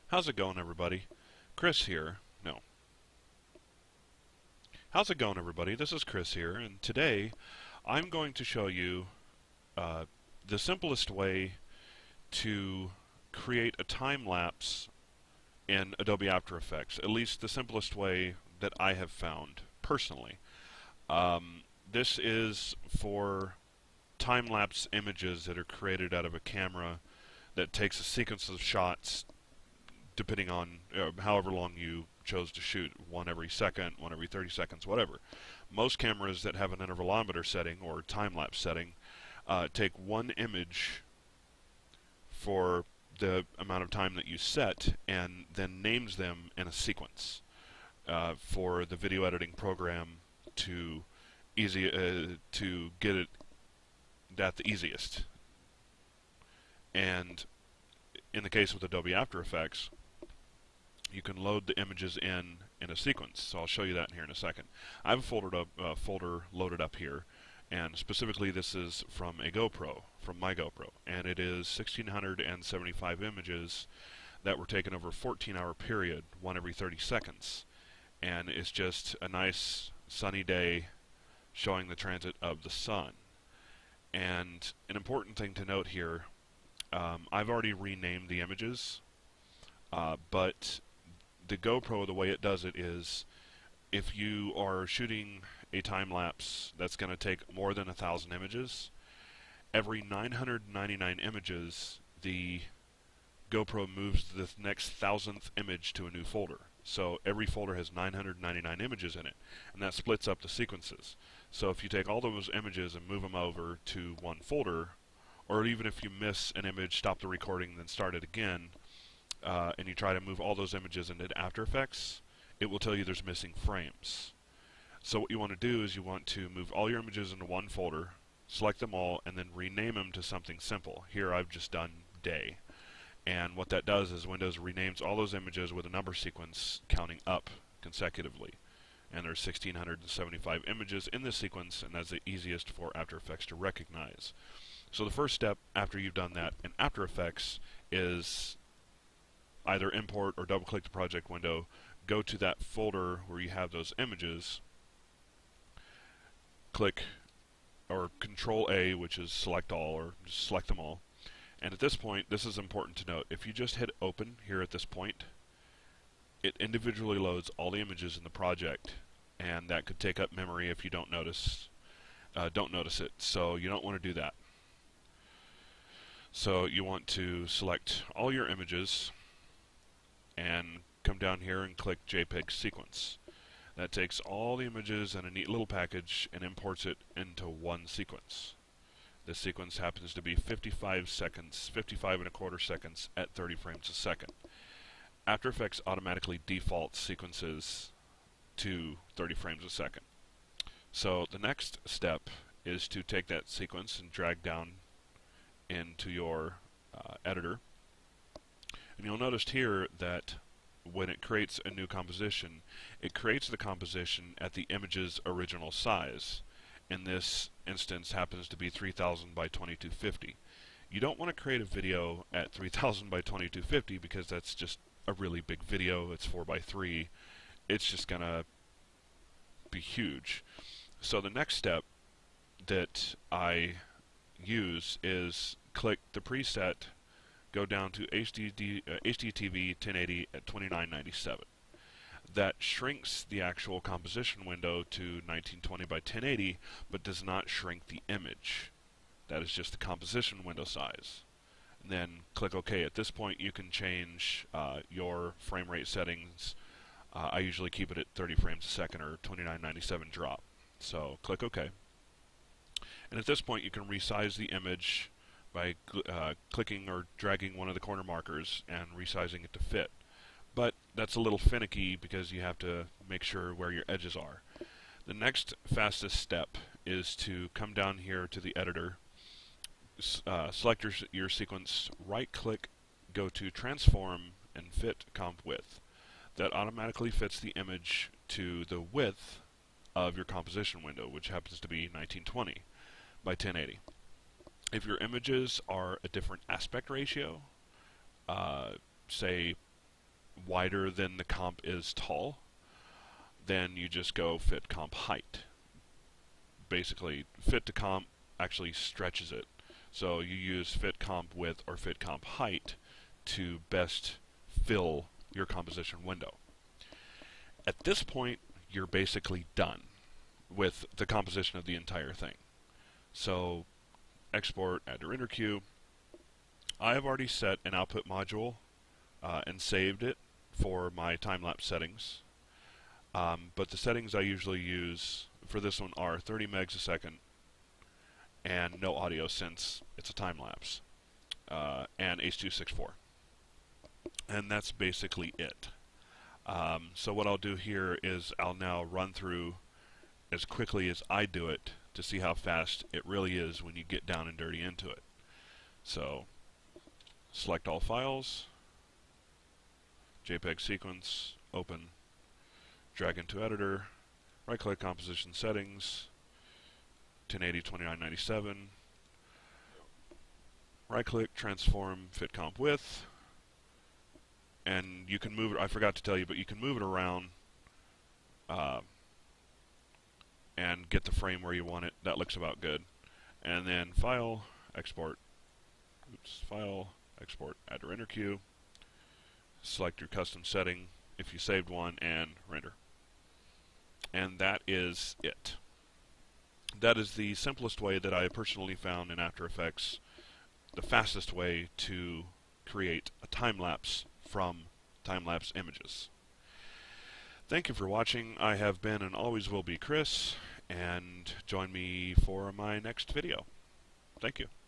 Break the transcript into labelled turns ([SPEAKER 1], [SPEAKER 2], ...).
[SPEAKER 1] How's it going, everybody? Chris here. No. How's it going, everybody? This is Chris here, and today I'm going to show you uh, the simplest way to create a time lapse in Adobe After Effects. At least the simplest way that I have found personally. This is for time lapse images that are created out of a camera that takes a sequence of shots depending on however long you chose to shoot, one every second, one every 30 seconds, whatever. Most cameras that have an intervalometer setting or time-lapse setting take one image for the amount of time that you set and then names them in a sequence for the video editing program to to get it that the easiest. And in the case with Adobe After Effects, you can load the images in a sequence. So I'll show you that in here in a second. I have a folder loaded up here, and specifically this is from a GoPro, from my GoPro, and it is 1,675 images that were taken over a 14-hour period, one every 30 seconds. And it's just a nice sunny day showing the transit of the sun. And an important thing to note here, I've already renamed the images, but the GoPro, the way it does it is, if you are shooting a time lapse that's going to take more than 1,000 images, every 999 images, the GoPro moves the next 1,000th image to a new folder. So every folder has 999 images in it, and that splits up the sequences. So if you take all those images and move them over to one folder, or even if you miss an image, stop the recording, then start it again, and you try to move all those images into After Effects, it will tell you there's missing frames. So what you want to do is you want to move all your images into one folder, select them all, and then rename them to something simple. Here I've just done day. And what that does is Windows renames all those images with a number sequence counting up consecutively. And there's 1,675 images in this sequence, and that's the easiest for After Effects to recognize. So the first step after you've done that in After Effects is either import or double click the project window, go to that folder where you have those images, click or Control A, which is select all, or just select them all. And at this point, this is important to note, if you just hit open here at this point, it individually loads all the images in the project, and that could take up memory if you don't notice it. So you don't want to do that. So you want to select all your images and come down here and click JPEG sequence. That takes all the images in a neat little package and imports it into one sequence. This sequence happens to be 55 seconds, 55 and a quarter seconds at 30 frames a second. After Effects automatically defaults sequences to 30 frames a second. So the next step is to take that sequence and drag down into your editor. And you'll notice here that when it creates a new composition, it creates the composition at the image's original size. In this instance happens to be 3000 by 2250. You don't want to create a video at 3000 by 2250 because that's just a really big video. It's 4:3. It's just going to be huge. So the next step that I use is click the preset, go down to HDTV 1080 at 2997. That shrinks the actual composition window to 1920 by 1080, but does not shrink the image. That is just the composition window size. And then click OK. At this point you can change your frame rate settings. I usually keep it at 30 frames a second or 2997 drop. So click OK. And at this point you can resize the image by clicking or dragging one of the corner markers and resizing it to fit. But that's a little finicky because you have to make sure where your edges are. The next fastest step is to come down here to the editor, select your sequence, right click, go to Transform and Fit Comp Width. That automatically fits the image to the width of your composition window, which happens to be 1920 by 1080. If your images are a different aspect ratio, say wider than the comp is tall, then you just go fit comp height. Basically, fit to comp actually stretches it. So you use fit comp width or fit comp height to best fill your composition window. At this point, you're basically done with the composition of the entire thing. So export, add to render queue. I have already set an output module and saved it for my time-lapse settings. But the settings I usually use for this one are 30 megs a second and no audio since it's a time-lapse, and H.264. And that's basically it. So what I'll do here is I'll now run through as quickly as I do it to see how fast it really is when you get down and dirty into it. So select all files, JPEG sequence, open, drag into editor, right click composition settings, 1080-2997, right click transform fit comp width, and you can move it, I forgot to tell you, but you can move it around and get the frame where you want it. That looks about good. And then file, export, file, export, add to render queue, select your custom setting if you saved one, and render. And that is it. That is the simplest way that I personally found in After Effects, the fastest way to create a time-lapse from time-lapse images. Thank you for watching. I have been and always will be Chris, and join me for my next video. Thank you.